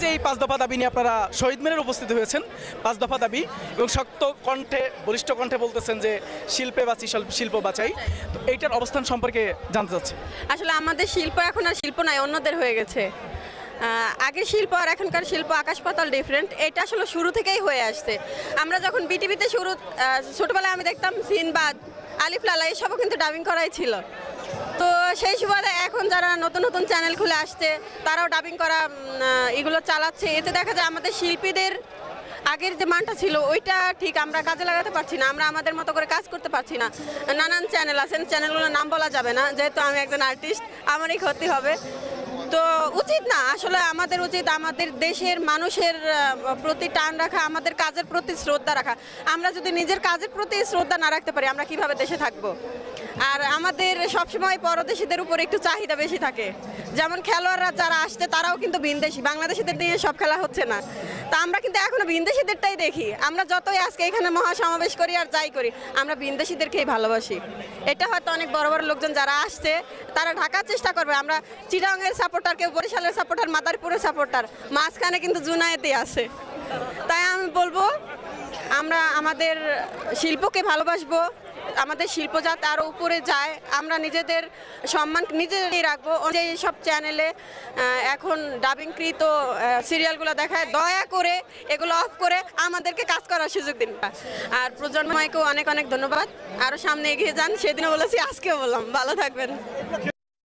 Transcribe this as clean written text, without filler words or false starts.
যে এই 5 দফা দাবি নিয়ে আপনারা শহীদ মিনারে উপস্থিত হয়েছেন, 5 দফা দাবি এবং শক্ত কণ্ঠে বলিষ্ঠ কণ্ঠে বলতেছেন যে শিল্পে বাঁচি শিল্প বাঁচাই, তো এইটার অবস্থান সম্পর্কে জানতে চাচ্ছি। আসলে আমাদের শিল্প এখন আর শিল্প নাই, অন্যদের হয়ে গেছে। আগের শিল্প আর এখনকার শিল্প আকাশ পাতাল ডিফারেন্ট। এটা আসলে শুরু থেকেই হয়ে আসছে। আমরা যখন বিটিভিতে ছোটবেলায় আমি দেখতাম সিনবাদ, আলিফ লালা এসবও কিন্তু ডাবিং করাই ছিল। তো সেই সুবাদে এখন যারা নতুন নতুন চ্যানেল খুলে আসছে তারাও ডাবিং করা এগুলো চালাচ্ছে। এতে দেখা যায় আমাদের শিল্পীদের আগের যে মানটা ছিল ওইটা ঠিক আমরা কাজে লাগাতে পারছি না, আমরা আমাদের মতো করে কাজ করতে পারছি না। নানান চ্যানেল আছেন, চ্যানেলগুলোর নাম বলা যাবে না, যেহেতু আমি একজন আর্টিস্ট আমারই ক্ষতি হবে। তো উচিত না, আসলে আমাদের উচিত আমাদের দেশের মানুষের প্রতি টান রাখা, আমাদের কাজের প্রতি শ্রদ্ধা রাখা। আমরা যদি নিজের কাজের প্রতি শ্রদ্ধা না রাখতে পারি আমরা কিভাবে দেশে থাকবো? আর আমাদের সবসময় পরদেশিদের উপর একটু চাহিদা বেশি থাকে। যেমন খেলোয়াড়রা যারা আসছে তারাও কিন্তু ভিনদেশি, বাংলাদেশিদের দিয়ে সব খেলা হচ্ছে না। তা আমরা কিন্তু এখনো ভিনদেশিদেরটাই দেখি। আমরা যতই আজকে এখানে মহাসমাবেশ করি আর যাই করি, আমরা ভিনদেশিদেরকেই ভালোবাসি। এটা হয়তো অনেক বড় বড় লোকজন যারা আসছে তারা ঢাকার চেষ্টা করবে। আমরা চিটাগাংয়ের সাপোর্টার, কেউ বরিশালের সাপোর্টার, মাদারীপুরের সাপোর্টার, মাঝখানে কিন্তু জুনায়েতই আছে। তাই আমি বলবো আমরা আমাদের শিল্পকে ভালোবাসবো, আমাদের শিল্প যাতে আরও উপরে যায়, আমরা নিজেদের সম্মান নিজেদেরই রাখবো। যে সব চ্যানেলে এখন ডাবিংকৃত সিরিয়ালগুলো দেখায়, দয়া করে এগুলো অফ করে আমাদেরকে কাজ করার সুযোগ দিন। আর প্রজন্মকেও অনেক অনেক ধন্যবাদ। আরও সামনে এগিয়ে যান, সেদিনও বলেছি আজকেও বললাম। ভালো থাকবেন।